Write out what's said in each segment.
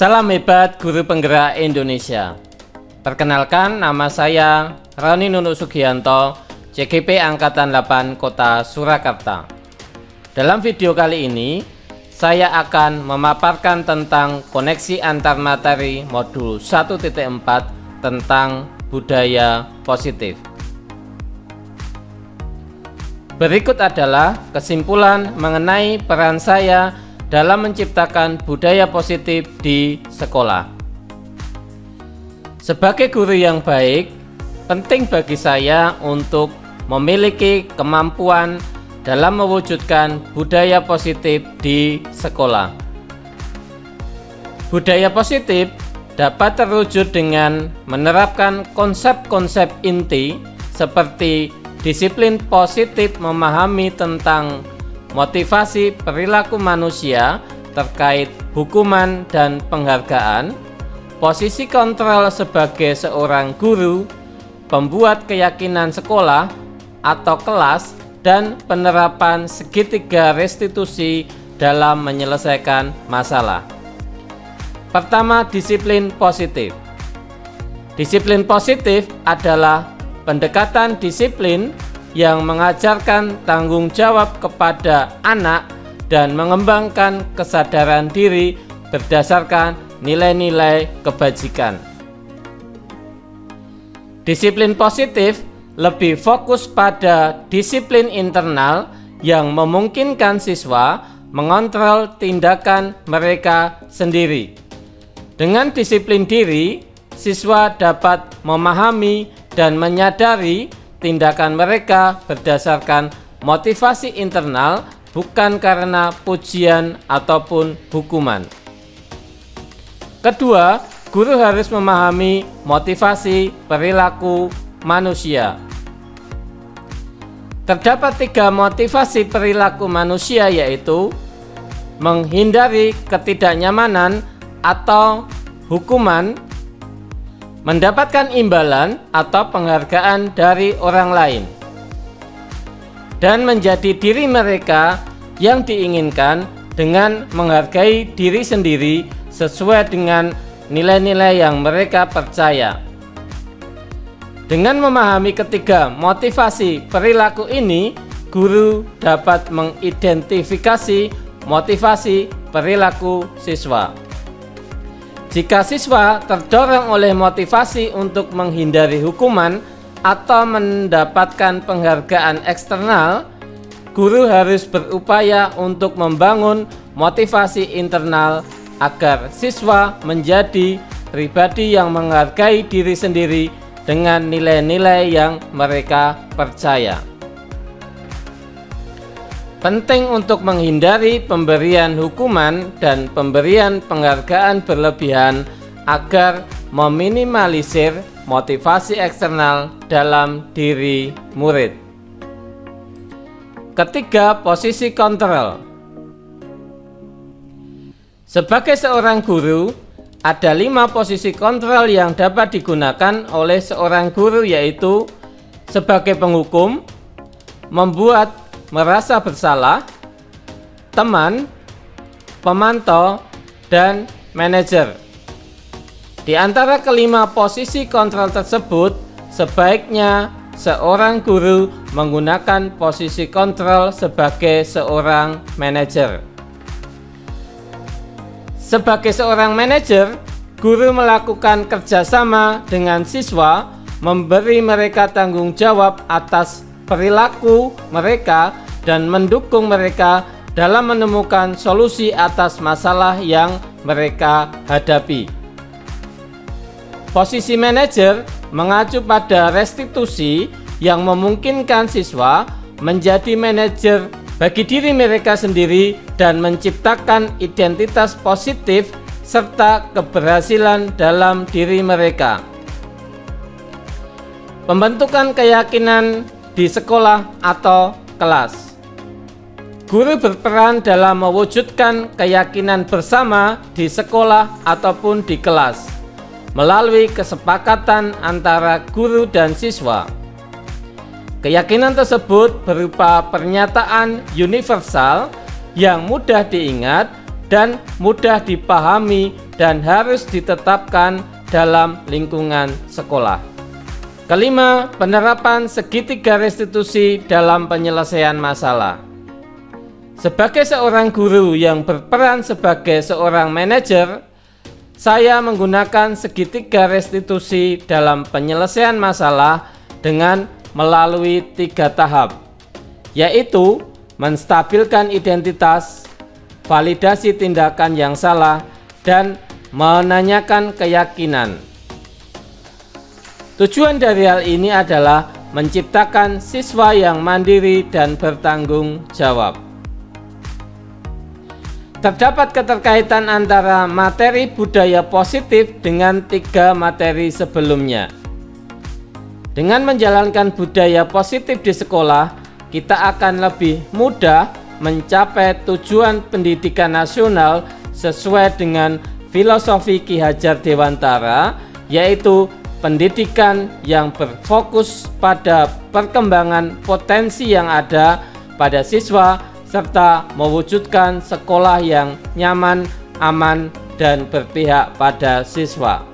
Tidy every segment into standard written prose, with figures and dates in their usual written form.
Salam hebat guru penggerak Indonesia. Perkenalkan, nama saya Roni Nunuk Sugianto, CGP Angkatan 8 Kota Surakarta. Dalam video kali ini, saya akan memaparkan tentang koneksi antar materi modul 1.4 tentang budaya positif. Berikut adalah kesimpulan mengenai peran saya dalam menciptakan budaya positif di sekolah. Sebagai guru yang baik, penting bagi saya untuk memiliki kemampuan dalam mewujudkan budaya positif di sekolah. Budaya positif dapat terwujud dengan menerapkan konsep-konsep inti seperti disiplin positif, memahami tentang motivasi perilaku manusia terkait hukuman dan penghargaan, posisi kontrol sebagai seorang guru, pembuat keyakinan sekolah atau kelas, dan penerapan segitiga restitusi dalam menyelesaikan masalah. Pertama, disiplin positif. Disiplin positif adalah pendekatan disiplin yang mengajarkan tanggung jawab kepada anak dan mengembangkan kesadaran diri berdasarkan nilai-nilai kebajikan. Disiplin positif lebih fokus pada disiplin internal yang memungkinkan siswa mengontrol tindakan mereka sendiri. Dengan disiplin diri, siswa dapat memahami dan menyadari tindakan mereka berdasarkan motivasi internal, bukan karena pujian ataupun hukuman. Kedua, guru harus memahami motivasi perilaku manusia. Terdapat 3 motivasi perilaku manusia, yaitu menghindari ketidaknyamanan atau hukuman, mendapatkan imbalan atau penghargaan dari orang lain, dan menjadi diri mereka yang diinginkan dengan menghargai diri sendiri sesuai dengan nilai-nilai yang mereka percaya. Dengan memahami ketiga motivasi perilaku ini, guru dapat mengidentifikasi motivasi perilaku siswa. Jika siswa terdorong oleh motivasi untuk menghindari hukuman atau mendapatkan penghargaan eksternal, guru harus berupaya untuk membangun motivasi internal agar siswa menjadi pribadi yang menghargai diri sendiri dengan nilai-nilai yang mereka percaya. Penting untuk menghindari pemberian hukuman dan pemberian penghargaan berlebihan agar meminimalisir motivasi eksternal dalam diri murid. Ketiga, posisi kontrol. Sebagai seorang guru, ada 5 posisi kontrol yang dapat digunakan oleh seorang guru, yaitu sebagai penghukum, membuat merasa bersalah, teman, pemantau, dan manajer. Di antara kelima posisi kontrol tersebut, sebaiknya seorang guru menggunakan posisi kontrol sebagai seorang manajer. Sebagai seorang manajer, guru melakukan kerjasama dengan siswa, memberi mereka tanggung jawab atas perilaku mereka dan mendukung mereka dalam menemukan solusi atas masalah yang mereka hadapi. Posisi manajer mengacu pada restitusi yang memungkinkan siswa menjadi manajer bagi diri mereka sendiri dan menciptakan identitas positif serta keberhasilan dalam diri mereka. Pembentukan keyakinan di sekolah atau kelas. Guru berperan dalam mewujudkan keyakinan bersama di sekolah ataupun di kelas melalui kesepakatan antara guru dan siswa. Keyakinan tersebut berupa pernyataan universal yang mudah diingat dan mudah dipahami dan harus ditetapkan dalam lingkungan sekolah. Kelima, penerapan segitiga restitusi dalam penyelesaian masalah. Sebagai seorang guru yang berperan sebagai seorang manajer, saya menggunakan segitiga restitusi dalam penyelesaian masalah dengan melalui 3 tahap, yaitu menstabilkan identitas, validasi tindakan yang salah, dan menanyakan keyakinan. Tujuan dari hal ini adalah menciptakan siswa yang mandiri dan bertanggung jawab. Terdapat keterkaitan antara materi budaya positif dengan 3 materi sebelumnya. Dengan menjalankan budaya positif di sekolah, kita akan lebih mudah mencapai tujuan pendidikan nasional sesuai dengan filosofi Ki Hajar Dewantara, yaitu pendidikan yang berfokus pada perkembangan potensi yang ada pada siswa, serta mewujudkan sekolah yang nyaman, aman, dan berpihak pada siswa.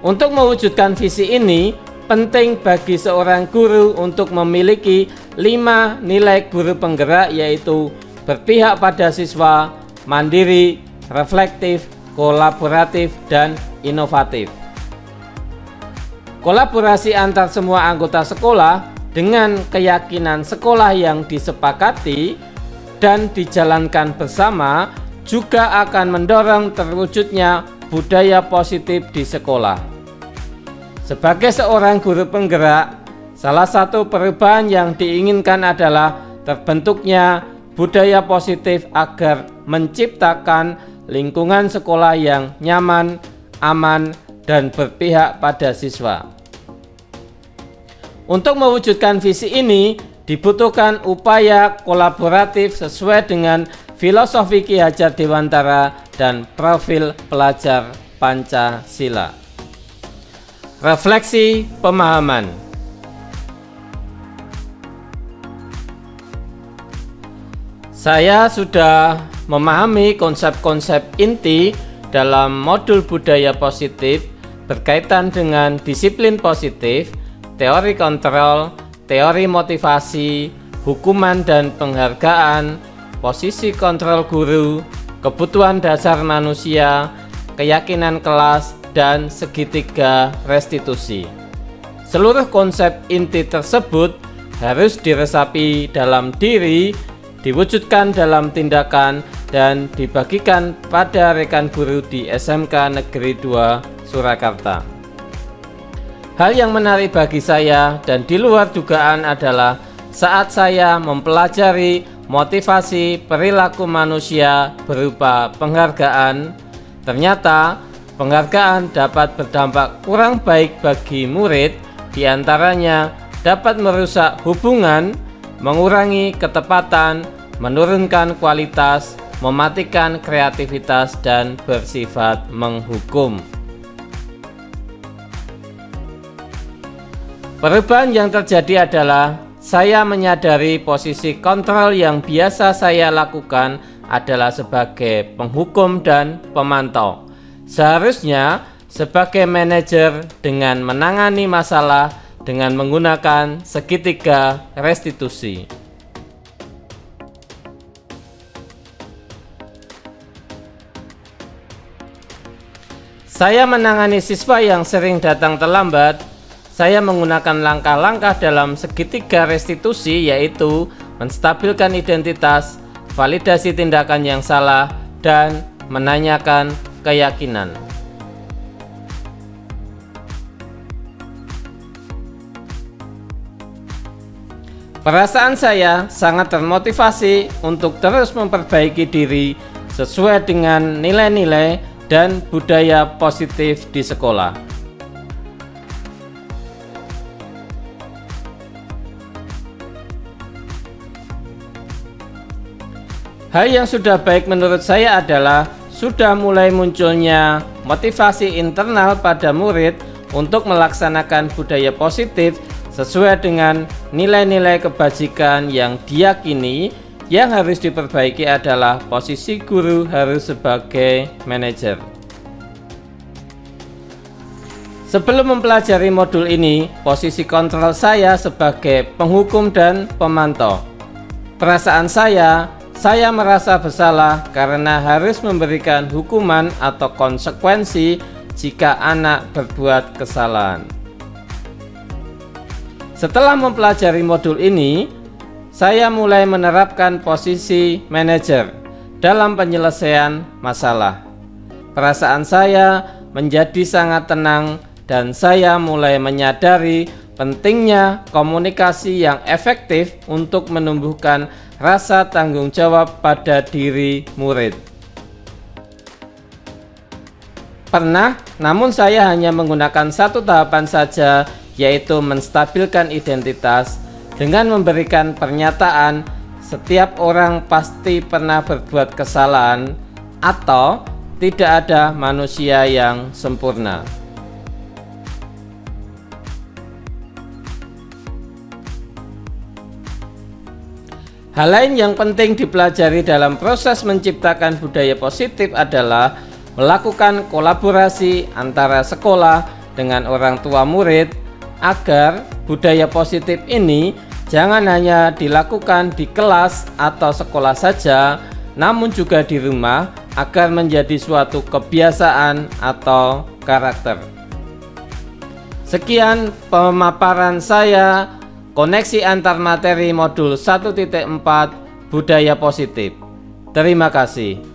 Untuk mewujudkan visi ini, penting bagi seorang guru untuk memiliki 5 nilai guru penggerak, yaitu berpihak pada siswa, mandiri, reflektif, kolaboratif, dan inovatif. Kolaborasi antar semua anggota sekolah dengan keyakinan sekolah yang disepakati dan dijalankan bersama juga akan mendorong terwujudnya budaya positif di sekolah. Sebagai seorang guru penggerak, salah satu perubahan yang diinginkan adalah terbentuknya budaya positif agar menciptakan lingkungan sekolah yang nyaman, aman, dan berpihak pada siswa. Untuk mewujudkan visi ini, dibutuhkan upaya kolaboratif sesuai dengan filosofi Ki Hajar Dewantara dan profil pelajar Pancasila. Refleksi pemahaman. Saya sudah memahami konsep-konsep inti dalam modul budaya positif berkaitan dengan disiplin positif, teori kontrol, teori motivasi, hukuman dan penghargaan, posisi kontrol guru, kebutuhan dasar manusia, keyakinan kelas, dan segitiga restitusi. Seluruh konsep inti tersebut harus diresapi dalam diri, diwujudkan dalam tindakan, dan dibagikan pada rekan guru di SMK Negeri 2 Surakarta. Hal yang menarik bagi saya dan di luar dugaan adalah saat saya mempelajari motivasi perilaku manusia berupa penghargaan, ternyata penghargaan dapat berdampak kurang baik bagi murid, diantaranya dapat merusak hubungan, mengurangi ketepatan, menurunkan kualitas, mematikan kreativitas, dan bersifat menghukum. Perubahan yang terjadi adalah saya menyadari posisi kontrol yang biasa saya lakukan adalah sebagai penghukum dan pemantau. Seharusnya sebagai manajer dengan menangani masalah dengan menggunakan segitiga restitusi. Saya menangani siswa yang sering datang terlambat. Saya menggunakan langkah-langkah dalam segitiga restitusi, yaitu menstabilkan identitas, validasi tindakan yang salah, dan menanyakan keyakinan. Perasaan saya sangat termotivasi untuk terus memperbaiki diri sesuai dengan nilai-nilai dan budaya positif di sekolah. Hal yang sudah baik menurut saya adalah sudah mulai munculnya motivasi internal pada murid untuk melaksanakan budaya positif sesuai dengan nilai-nilai kebajikan yang diyakini Yang harus diperbaiki adalah posisi guru harus sebagai manajer. Sebelum mempelajari modul ini, posisi kontrol saya sebagai penghukum dan pemantau. Perasaan saya merasa bersalah karena harus memberikan hukuman atau konsekuensi jika anak berbuat kesalahan. Setelah mempelajari modul ini, saya mulai menerapkan posisi manajer dalam penyelesaian masalah. Perasaan saya menjadi sangat tenang dan saya mulai menyadari pentingnya komunikasi yang efektif untuk menumbuhkan rasa tanggung jawab pada diri murid. Pernah, namun saya hanya menggunakan satu tahapan saja, yaitu menstabilkan identitas dengan memberikan pernyataan setiap orang pasti pernah berbuat kesalahan atau tidak ada manusia yang sempurna. Hal lain yang penting dipelajari dalam proses menciptakan budaya positif adalah melakukan kolaborasi antara sekolah dengan orang tua murid agar budaya positif ini jangan hanya dilakukan di kelas atau sekolah saja, namun juga di rumah agar menjadi suatu kebiasaan atau karakter. Sekian pemaparan saya, koneksi antar materi modul 1.4 budaya positif. Terima kasih.